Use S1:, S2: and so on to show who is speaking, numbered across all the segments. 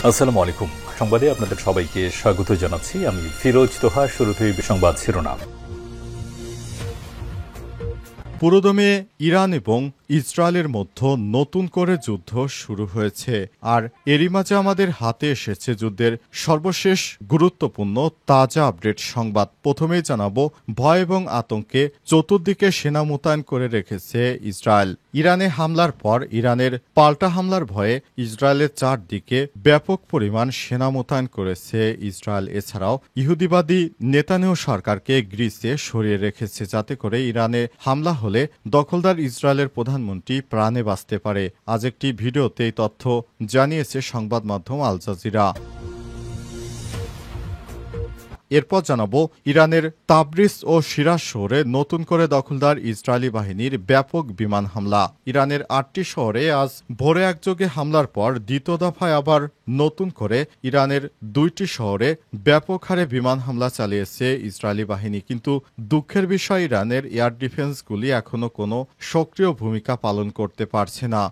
S1: আসসালামু আলাইকুম। সংবাদে আপনাদের সবাইকে স্বাগত জানাচ্ছি। আমি ফিরোজ তোহা। শুরুতেই সংবাদ শিরোনাম।
S2: পুরোদমে ইরান এবং ইসরায়েলের মধ্যে নতুন করে যুদ্ধ শুরু হয়েছে, আর এরই মাঝে আমাদের হাতে এসেছে যুদ্ধের সর্বশেষ গুরুত্বপূর্ণ তাজা আপডেট সংবাদ। প্রথমেই জানাবো, ভয় এবং আতঙ্কে চতুর্দিকে সেনা মোতায়েন করে রেখেছে ইসরায়েল। ইরানে হামলার পর ইরানের পাল্টা হামলার ভয়ে ইসরায়েলের চারদিকে ব্যাপক পরিমাণ সেনা মোতায়েন করেছে ইসরায়েল। এছাড়াও ইহুদিবাদী নেতানিয়াহু সরকারকে গ্রিসে সরিয়ে রেখেছে, যাতে করে ইরানে হামলা হলে দখলদার ইসরায়েলের প্রধানমন্ত্রী প্রাণে বাঁচতে পারে। আজ একটি ভিডিওতে এই তথ্য জানিয়েছে সংবাদ মাধ্যম আল জাজিরা। এরপর জানাবো, ইরানের তাবরিজ ও শিরাজ শহরে নতুন করে দখলদার ইসরায়েলি বাহিনীর ব্যাপক বিমান হামলা। ইরানের 8টি শহরে আজ ভোরে একযোগে হামলার পর দ্বিতীয় দফায় আবার নতুন করে ইরানের 2টি শহরে ব্যাপক হারে বিমান হামলা চালিয়েছে ইসরায়েলি বাহিনী। কিন্তু দুঃখের বিষয়, ইরানের এয়ার ডিফেন্সগুলি এখনও কোনো সক্রিয় ভূমিকা পালন করতে পারছে না।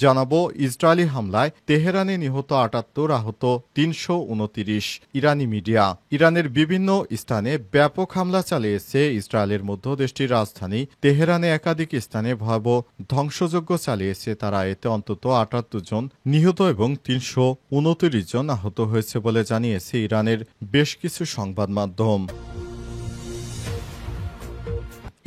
S2: জানাবো, ইসরায়েলি হামলায় তেহরানে নিহত 78, আহত 329। ইরানি মিডিয়া। ইরানের বিভিন্ন স্থানে ব্যাপক হামলা চালিয়েছে ইসরায়েলের মধ্য দেশটির রাজধানী তেহরানে একাধিক স্থানে ভয়াবহ ধ্বংসযজ্ঞ চালিয়েছে তারা। এতে অন্তত 78 জন নিহত এবং 329 জন আহত হয়েছে বলে জানিয়েছে ইরানের বেশ কিছু সংবাদ মাধ্যম।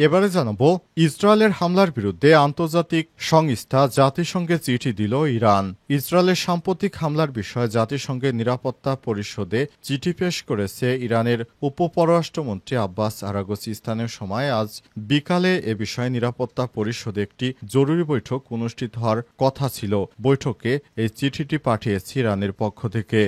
S2: এবারে জানাবো, ইসরায়েলের হামলার বিরুদ্ধে আন্তর্জাতিক সংস্থা জাতিসংঘে চিঠি দিল ইরান। ইসরায়েলের সাম্প্রতিক হামলার বিষয়ে জাতিসংঘের নিরাপত্তা পরিষদে চিঠি পেশ করেছে ইরানের উপপররাষ্ট্রমন্ত্রী আব্বাস আরাগচি। স্থানীয় সময় আজ বিকালে এ বিষয়ে নিরাপত্তা পরিষদে একটি জরুরি বৈঠক অনুষ্ঠিত হওয়ার কথা ছিল। বৈঠকে এই চিঠিটি পাঠিয়েছে ইরানের পক্ষ থেকে।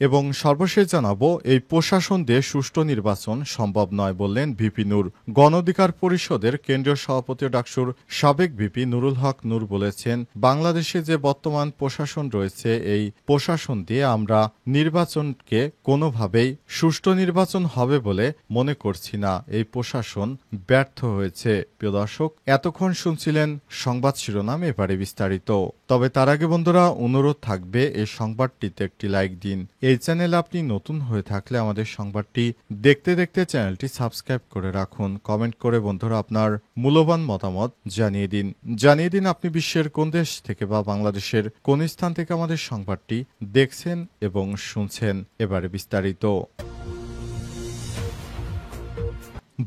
S2: এবং সর্বশেষ জানাবো, এই প্রশাসন দিয়ে সুষ্ঠু নির্বাচন সম্ভব নয় বললেন ভিপি নূর। গণ অধিকার পরিষদের কেন্দ্রীয় সভাপতি ডাকসুর সাবেক ভিপি নুরুল হক নূর বলেছেন, বাংলাদেশে যে বর্তমান প্রশাসন রয়েছে, এই প্রশাসন দিয়ে আমরা নির্বাচনকে কোনোভাবেই সুষ্ঠু নির্বাচন হবে বলে মনে করছি না। এই প্রশাসন ব্যর্থ হয়েছে। প্রিয় দর্শক, এতক্ষণ শুনছিলেন সংবাদ শিরোনাম, এবারে বিস্তারিত। তবে তার আগে বন্ধুরা, অনুরোধ থাকবে এই সংবাদটিতে একটি লাইক দিন। এই চ্যানেলে আপনি নতুন হয়ে থাকলে আমাদের সংবাদটি দেখতে দেখতে চ্যানেলটি সাবস্ক্রাইব করে রাখুন। কমেন্ট করে বন্ধুরা আপনার মূল্যবান মতামত জানিয়ে দিন আপনি বিশ্বের কোন দেশ থেকে বা বাংলাদেশের কোন স্থান থেকে আমাদের সংবাদটি দেখছেন এবং শুনছেন। এবারে বিস্তারিত।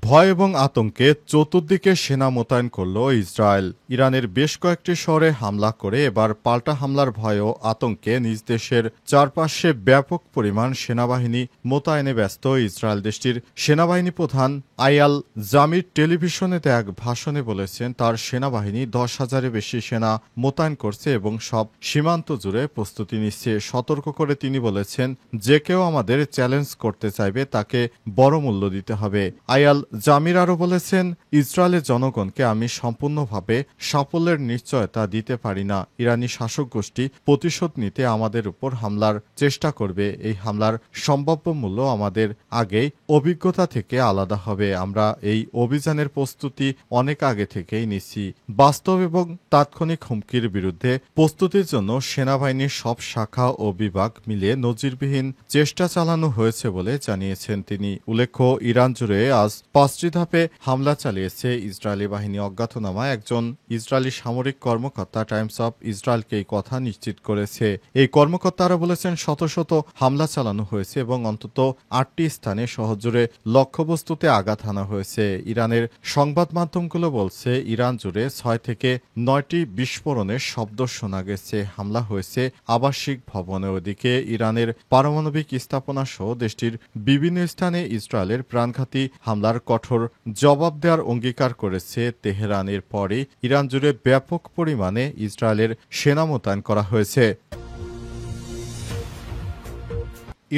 S2: ভয় এবং আতঙ্কে চতুর্দিকে সেনা মোতায়েন করল ইসরায়েল। ইরানের বেশ কয়েকটি শহরে হামলা করে এবার পাল্টা হামলার ভয় ও আতঙ্কে নিজ দেশের চারপাশে ব্যাপক পরিমাণ সেনাবাহিনী মোতায়েনে ব্যস্ত ইসরায়েল। দেশটির সেনাবাহিনী প্রধান আয়াল জামির টেলিভিশনে এক ভাষণে বলেছেন, তার সেনাবাহিনী 10,000-এর বেশি সেনা মোতায়েন করছে এবং সব সীমান্ত জুড়ে প্রস্তুতি নিচ্ছে। সতর্ক করে তিনি বলেছেন, যে কেউ আমাদের চ্যালেঞ্জ করতে চাইবে তাকে বড় মূল্য দিতে হবে। আয়াল জামির আরও বলেছেন, ইসরায়েলের জনগণকে আমি সম্পূর্ণভাবে সাফল্যের নিশ্চয়তা দিতে পারি না। ইরানি শাসক গোষ্ঠী প্রতিশোধ নিতে আমাদের উপর হামলার চেষ্টা করবে। এই হামলার সম্ভাব্য মূল্য আমাদের আগেই অভিজ্ঞতা থেকে আলাদা হবে। আমরা এই অভিযানের প্রস্তুতি অনেক আগে থেকেই নিচ্ছি। বাস্তব এবং তাৎক্ষণিক হুমকির বিরুদ্ধে প্রস্তুতির জন্য সেনাবাহিনীর সব শাখা ও বিভাগ মিলিয়ে নজিরবিহীন চেষ্টা চালানো হয়েছে বলে জানিয়েছেন তিনি। উল্লেখ্য, ইরান জুড়ে আজ 5টি ধাপে হামলা চালিয়েছে ইসরায়েলি বাহিনী। অজ্ঞাতনামা একজন ইসরায়েলি সামরিক কর্মকর্তা টাইমস অফ ইসরায়েলকে এই কথা নিশ্চিত করেছে। এই কর্মকর্তারা বলেছেন, শত শত হামলা চালানো হয়েছে এবং অন্তত 8টি স্থানে শহরজুড়ে লক্ষ্যবস্তুতে আঘাত হানা হয়েছে। ইরানের সংবাদ মাধ্যমগুলো বলছে, ইরান জুড়ে 6 থেকে 9টি বিস্ফোরণের শব্দ শোনা গেছে। হামলা হয়েছে আবাসিক ভবনে। ওদিকে ইরানের পারমাণবিক স্থাপনা সহ দেশটির বিভিন্ন স্থানে ইসরায়েলের প্রাণঘাতী হামলার কঠোর জবাব দেওয়ার অঙ্গীকার করেছে তেহরানের। পরে ইরান জুড়ে ব্যাপক পরিমাণে ইসরায়েলের সেনা মোতায়েন করা হয়েছে।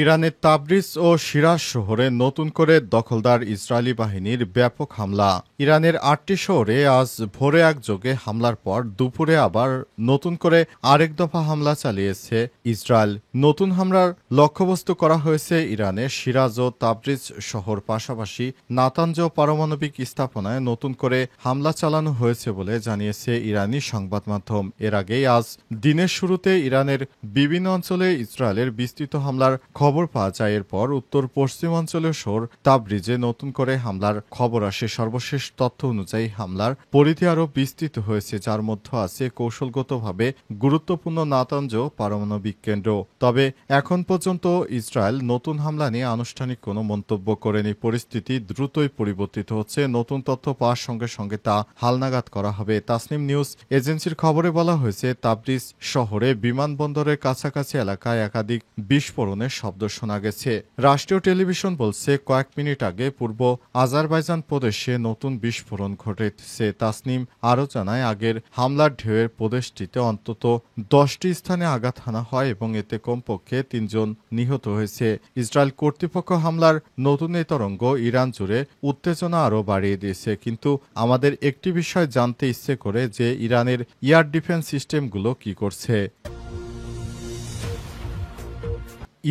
S2: ইরানের তাবরিজ ও শিরাজ শহরে নতুন করে দখলদার ইসরায়েলি বাহিনীর ব্যাপক হামলা। ইরানের ৮টি শহরে আজ ভোরে একযোগে হামলার পর দুপুরে আবার নতুন করে আরেক দফা হামলা চালিয়েছে ইসরায়েল। নতুন হামলার লক্ষ্যবস্তু করা হয়েছে ইরানের শিরাজ ও তাবরিজ শহর, পাশাপাশি নাতানজ পারমাণবিক স্থাপনায় নতুন করে হামলা চালানো হয়েছে বলে জানিয়েছে ইরানি সংবাদ মাধ্যম। এর আগেই আজ দিনের শুরুতে ইরানের বিভিন্ন অঞ্চলে ইসরায়েলের বিস্তৃত হামলার খবর পাওয়া যায়। এরপর উত্তর পশ্চিমাঞ্চলীয় শহর তাবরিজে নতুন করে হামলার খবর আসে। সর্বশেষ তথ্য অনুযায়ী হামলার পরিধি আরও বিস্তৃত হয়েছে, যার মধ্যে আছে কৌশলগতভাবে গুরুত্বপূর্ণ নাতানজ পারমাণবিক কেন্দ্র। তবে এখন পর্যন্ত ইসরায়েল নতুন হামলা নিয়ে আনুষ্ঠানিক কোনো মন্তব্য করেনি। পরিস্থিতি দ্রুতই পরিবর্তিত হচ্ছে। নতুন তথ্য পাওয়ার সঙ্গে সঙ্গে তা হালনাগাদ করা হবে। তাসনিম নিউজ এজেন্সির খবরে বলা হয়েছে, তাবরিজ শহরে বিমানবন্দরের কাছাকাছি এলাকায় একাধিক বিস্ফোরণের শব্দ শোনা গেছে। রাষ্ট্রীয় টেলিভিশন বলছে, কয়েক মিনিট আগে পূর্ব আজারবাইজান প্রদেশে নতুন বিস্ফোরণ ঘটেছে। তাসনিম আরও জানায়, আগের হামলার ঢেউয়ের প্রদেশটিতে অন্তত 10টি স্থানে আঘাত হানা হয় এবং এতে কমপক্ষে 3 জন নিহত হয়েছে। ইসরায়েল কর্তৃপক্ষ হামলার নতুন এই তরঙ্গ ইরান জুড়ে উত্তেজনা আরও বাড়িয়ে দিয়েছে। কিন্তু আমাদের একটি বিষয় জানতে ইচ্ছে করে যে ইরানের এয়ার ডিফেন্স সিস্টেমগুলো কি করছে।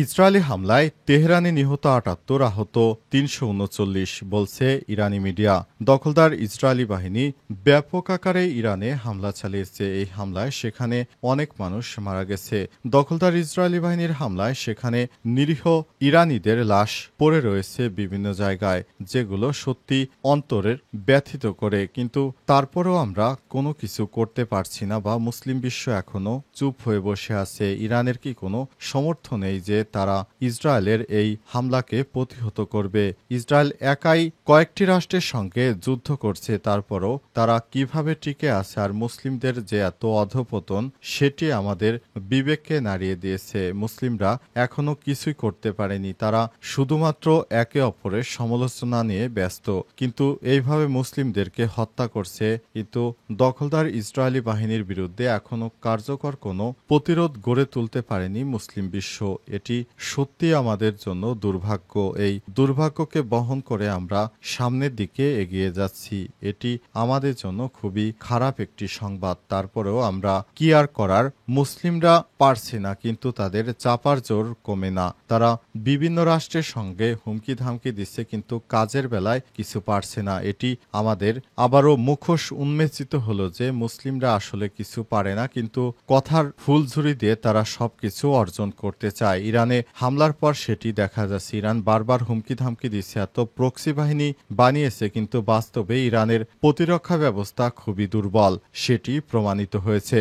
S2: ইসরায়েলি হামলায় তেহরানে নিহত ৭৮, আহত ৩৩৯, বলছে ইরানি মিডিয়া। দখলদার ইসরায়েলি বাহিনী ব্যাপক আকারে ইরানে হামলা চালিয়েছে। এই হামলায় সেখানে অনেক মানুষ মারা গেছে। দখলদার ইসরায়েলি বাহিনীর হামলায় সেখানে নিরীহ ইরানিদের লাশ পড়ে রয়েছে বিভিন্ন জায়গায়, যেগুলো সত্যি অন্তরের ব্যথিত করে। কিন্তু তারপরেও আমরা কোনো কিছু করতে পারছি না, বা মুসলিম বিশ্ব এখনো চুপ হয়ে বসে আছে। ইরানের কি কোনো সমর্থন নেই যে তারা ইসরায়েলের এই হামলাকে প্রতিহত করবে? ইসরায়েল একাই কয়েকটি রাষ্ট্রের সঙ্গে যুদ্ধ করছে, তারপরও তারা কিভাবে টিকে আছে? আর মুসলিমদের যে এত অধঃপতন, সেটি আমাদের বিবেককে নাড়িয়ে দিয়েছে। মুসলিমরা এখনো কিছুই করতে পারেনি। তারা শুধুমাত্র একে অপরের সমালোচনা নিয়ে ব্যস্ত। কিন্তু এইভাবে মুসলিমদেরকে হত্যা করছে, কিন্তু দখলদার ইসরায়েলি বাহিনীর বিরুদ্ধে এখনো কার্যকর কোনো প্রতিরোধ গড়ে তুলতে পারেনি মুসলিম বিশ্ব। এটি সত্যি আমাদের জন্য দুর্ভাগ্য। এই দুর্ভাগ্যকে বহন করে আমরা সামনের দিকে এগিয়ে যাচ্ছি। এটি আমাদের জন্য খুবই খারাপ একটি সংবাদ। তারপরেও আমরা কি আর করার? মুসলিমরা পারছে না, কিন্তু তাদের চাপার জোর কমে না। তারা বিভিন্ন রাষ্ট্রের সঙ্গে হুমকি ধামকি দিচ্ছে, কিন্তু কাজের বেলায় কিছু পারছে না। এটি আমাদের আবারও মুখোশ উন্মেচিত হলো যে মুসলিমরা আসলে কিছু পারে না, কিন্তু কথার ফুলঝুরি দিয়ে তারা সবকিছু অর্জন করতে চায়। ইরানে হামলার পর সেটি দেখা যাচ্ছে। ইরান বারবার হুমকি ধামকি দিচ্ছে, এত প্রক্সি বাহিনী বানিয়েছে, কিন্তু বাস্তবে ইরানের প্রতিরক্ষা ব্যবস্থা খুবই দুর্বল, সেটি প্রমাণিত হয়েছে।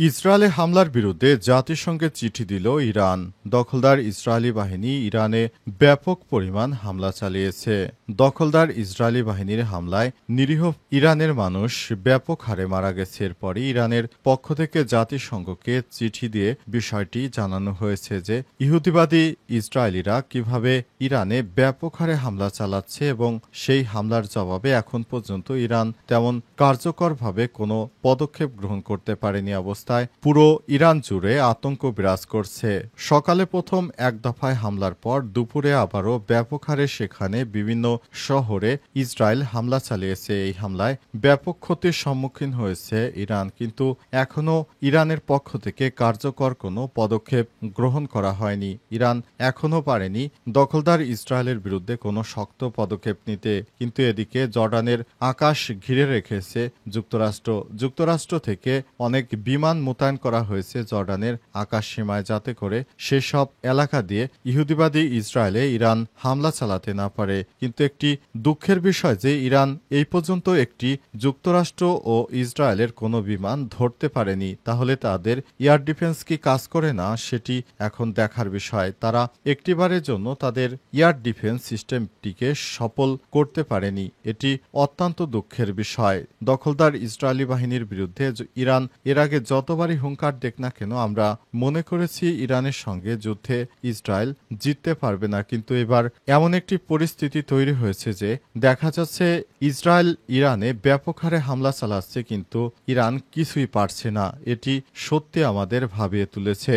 S2: ইসরায়েলে হামলার বিরুদ্ধে জাতিসংঘে চিঠি দিল ইরান। দখলদার ইসরায়েলি বাহিনী ইরানে ব্যাপক পরিমাণ হামলা চালিয়েছে। দখলদার ইসরায়েলি বাহিনীর হামলায় নিরীহ ইরানের মানুষ ব্যাপক হারে মারা গেছে। এরপরই ইরানের পক্ষ থেকে জাতিসংঘকে চিঠি দিয়ে বিষয়টি জানানো হয়েছে যে ইহুদিবাদী ইসরায়েলিরা কিভাবে ইরানে ব্যাপক হারে হামলা চালাচ্ছে, এবং সেই হামলার জবাবে এখন পর্যন্ত ইরান তেমন কার্যকরভাবে কোনো পদক্ষেপ গ্রহণ করতে পারেনি। অবস্থায় পুরো ইরান জুড়ে আতঙ্ক বিরাজ করছে। সকালে প্রথম এক দফায় হামলার পর দুপুরে আবারও ব্যাপক হারে সেখানে বিভিন্ন শহরে ইসরায়েল হামলা চালিয়েছে। এই হামলায় ব্যাপক ক্ষতির সম্মুখীন হয়েছে ইরান, কিন্তু এখনও ইরানের পক্ষ থেকে কার্যকর কোনো পদক্ষেপ গ্রহণ করা হয়নি। ইরান এখনও পারেনি দখলদার ইসরায়েলের বিরুদ্ধে কোনো শক্ত পদক্ষেপ নিতে। কিন্তু এদিকে জর্ডানের আকাশ ঘিরে রেখেছে যুক্তরাষ্ট্র। যুক্তরাষ্ট্র থেকে অনেক বিমান মোতায়েন করা হয়েছে জর্ডানের আকাশ সীমায়, যাতে করে সেসব এলাকা দিয়ে ইহুদিবাদী ইসরায়েলে ইরান হামলা চালাতে না পারে। কিন্তু একটি দুঃখের বিষয় যে ইরান এই পর্যন্ত একটি যুক্তরাষ্ট্র ও ইসরায়েলের কোনো বিমান ধরতে পারেনি। তাহলে তাদের এয়ার ডিফেন্স কি কাজ করে না, সেটি এখন দেখার বিষয়। তারা একটিবারের জন্য তাদের এয়ার ডিফেন্স সিস্টেমটিকে সফল করতে পারেনি। এটি অত্যন্ত দুঃখের বিষয়। দখলদার ইসরায়েলি বাহিনীর বিরুদ্ধে ইরান এর আগে যতবারই হুঙ্কার দেখ না কেন, আমরা মনে করেছি ইরানের সঙ্গে যুদ্ধে ইসরায়েল জিততে পারবে না। কিন্তু এবার এমন একটি পরিস্থিতি তৈরি হয়েছে যে দেখা যাচ্ছে ইসরায়েল ইরানে ব্যাপক হারে হামলা চালাচ্ছে, কিন্তু ইরান কিছুই পারছে না। এটি সত্যি আমাদের ভাবিয়ে তুলেছে।